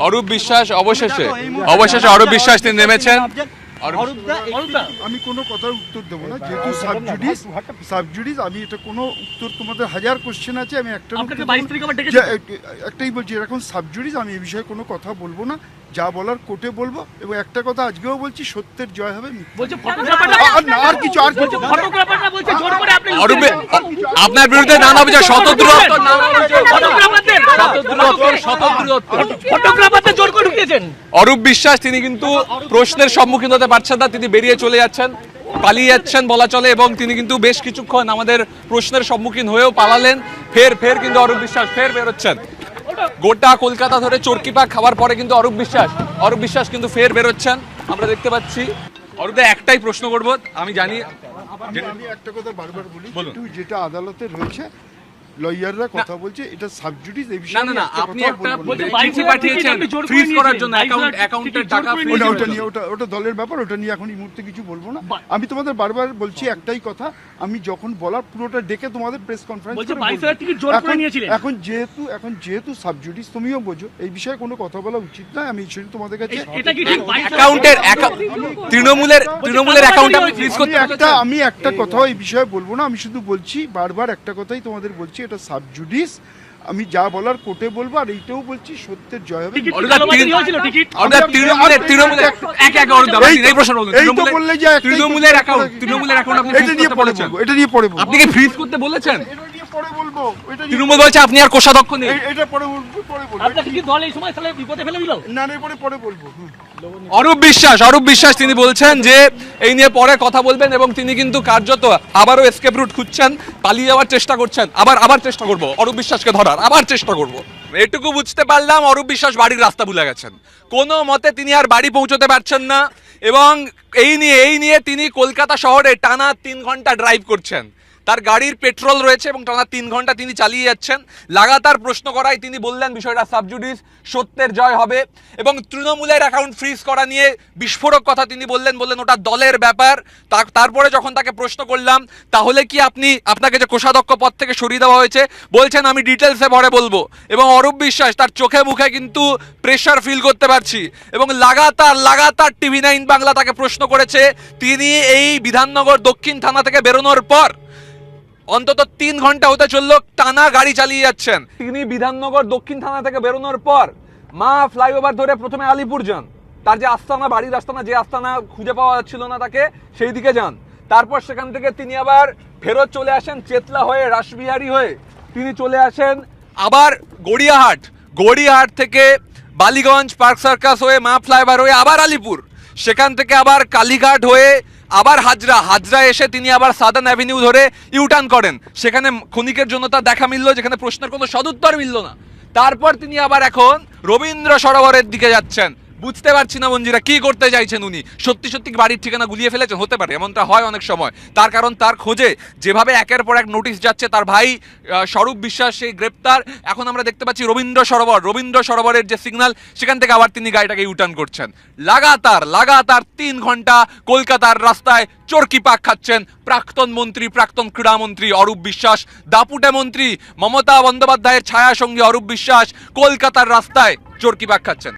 অরূপ বিশ্বাস অবশেষে অরূপ বিশ্বাস তিনি নেমেছেন। আমি কোনো কথার উত্তর দেবো না, যেহেতু সাবজুডিস আমি এটা কোনো উত্তর, তোমাদের হাজার কোশ্চেন আছে, আমি একটাই বলছি, এরকম সাবজুডিস আমি এই বিষয়ে কোনো কথা বলবো না, যা বলার কোর্টে বলবো। এবং একটা কথা আজকেও বলছি, সত্যের জয় হবে। আর কিছু আপনার বিরুদ্ধে নানা অভিযোগ, অরূপ বিশ্বাস তিনি কিন্তু প্রশ্নের সম্মুখীন হতে পারছেন না, তিনি বেরিয়ে চলে যাচ্ছেন, পালিয়ে যাচ্ছেন বলা চলে, এবং তিনি কিন্তু বেশ কিছুক্ষণ আমাদের প্রশ্নের সম্মুখীন হয়েও পালালেন, ফের কিন্তু অরূপ বিশ্বাস ফের বেরোচ্ছেন। গোটা কলকাতা ধরে চরকিপাক খাওয়ার পরে কিন্তু অরূপ বিশ্বাস কিন্তু ফের বেরোচ্ছেন, আমরা দেখতে পাচ্ছি। অরূপদা, একটাই প্রশ্ন করব, আমি জানি আমি একটা কথা বারবার বলি, যেটা আদালতে রয়েছে, লয়াররা কথা বলছে, এটা সাবজুডিস, এই বিষয়ে না আপনি একটা চিঠি পাঠিয়েছেন ফ্রিজ করার জন্য, অ্যাকাউন্টের টাকা ফ্রিজ, ওটা দলের ব্যাপার, ওটা নিয়ে এখন এই মুহূর্তে কিছু বলবো না। আমি তোমাদের বারবার বলছি একটাই কথা, আমি যখন বলার পুরোটা ডেকে তোমাদের প্রেস কনফারেন্স এখন যেহেতু সাবজুডিস, তুমিও বোঝো এই বিষয়ে কোনো কথা বলা উচিত না। আমি সেটা তোমাদের কাছে তৃণমূলের অ্যাকাউন্ট আপনি ফ্রিজ করতে, আমি একটা কথা এই বিষয়ে বলবো না, আমি শুধু বলছি বারবার একটা কথাই তোমাদের বলছি, এটা সাবজুডিস, আমি যা বলার কোর্টে বলবো, আর এইটাও বলছি, সত্যের জয় হবে। এটা নিয়ে পরে বলবো, আপনি কি ফ্রিজ করতে বলেছেন? তৃণমূল বলছে আপনি আর কোষাধ্যক্ষ নেই, এটা পরে বলবো। আপনাকে কি দল এই সময় তাহলে বিপদে ফেলে দিল? না, পরে বলবো। অরূপ বিশ্বাস তিনি বলছেন যে এই নিয়ে পরে কথা বলবেন, এবং তিনি কিন্তু কার্যত আবারও এসকেপ রুট খুঁজছেন, পালিয়ে যাওয়ার চেষ্টা করছেন, আবার চেষ্টা করব অরূপ বিশ্বাসকে ধরার, আবার চেষ্টা করব। এটুকু বুঝতে পারলাম, অরূপ বিশ্বাস বাড়ির রাস্তা ভুলে গেছেন, কোনো মতে তিনি আর বাড়ি পৌঁছতে পারছেন না, এবং এই নিয়ে তিনি কলকাতা শহরে টানা 3 ঘন্টা ড্রাইভ করছেন। তার গাড়ির পেট্রোল রয়েছে এবং টানা 3 ঘন্টা তিনি চালিয়ে যাচ্ছেন। লাগাতার প্রশ্ন করায় তিনি বললেন বিষয়টা সাবজুডিস, সত্যের জয় হবে, এবং তৃণমূলের অ্যাকাউন্ট ফ্রিজ করা নিয়ে বিস্ফোরক কথা তিনি বললেন ওটা দলের ব্যাপার। তারপরে যখন তাকে প্রশ্ন করলাম তাহলে কি আপনাকে যে কোষাধ্যক্ষ পদ থেকে সরিয়ে দেওয়া হয়েছে, বলছেন আমি ডিটেলসে পরে বলবো। এবং অরূপ বিশ্বাস তার চোখে মুখে কিন্তু প্রেশার ফিল করতে পারছি, এবং লাগাতার TV9 বাংলা তাকে প্রশ্ন করেছে। তিনি এই বিধাননগর দক্ষিণ থানা থেকে বেরোনোর পর অন্তত 3 ঘন্টা হতে চললো টানা গাড়ি চালিয়ে যাচ্ছেন। তিনি বিধাননগর দক্ষিণ থানা থেকে বেরোনোর পর মা ফ্লাইওভার ধরে প্রথমে আলিপুর যান, তার যে আস্তানা, বাড়ির আস্তানা, যে আস্তানা খুঁজে পাওয়া যাচ্ছিল না তাকে, সেই দিকে যান। তারপর সেখান থেকে তিনি আবার ফেরত চলে আসেন চেতলা হয়ে, রাসবিহারী হয়ে তিনি চলে আসেন আবার গড়িয়াহাট থেকে বালিগঞ্জ, পার্ক সার্কাস হয়ে, মা ফ্লাইওভার হয়ে আবার আলিপুর, সেখান থেকে আবার কালীঘাট হয়ে আবার হাজরা এসে তিনি আবার সাদার্ন অ্যাভিনিউ ধরে ইউটার্ন করেন। সেখানে ক্ষণিকের জন্য তার দেখা মিলল, যেখানে প্রশ্নের কোনো সদুত্তর মিলল না। তারপর তিনি আবার এখন রবীন্দ্র সরোবরের দিকে যাচ্ছেন। বুঝতে পারছি না মঞ্জিরা কি করতে চাইছেন উনি, সত্যি বাড়ির ঠিকানা গুলিয়ে ফেলেছেন? হতে পারে, এমনটা হয় অনেক সময়। তার কারণ তার খোঁজে যেভাবে একের পর এক নোটিশ যাচ্ছে, তার ভাই স্বরূপ বিশ্বাস সেই গ্রেপ্তার, এখন আমরা দেখতে পাচ্ছি রবীন্দ্র সরোবরের যে সিগন্যাল, সেখান থেকে আবার তিনি গাড়িটাকে ইউটার্ন করছেন। লাগাতার 3 ঘন্টা কলকাতার রাস্তায় চরকিপাক খাচ্ছেন প্রাক্তন মন্ত্রী, প্রাক্তন ক্রীড়ামন্ত্রী অরূপ বিশ্বাস, দাপুটে মন্ত্রী মমতা বন্দ্যোপাধ্যায়ের ছায়া সঙ্গী অরূপ বিশ্বাস কলকাতার রাস্তায় চরকিপাক খাচ্ছেন।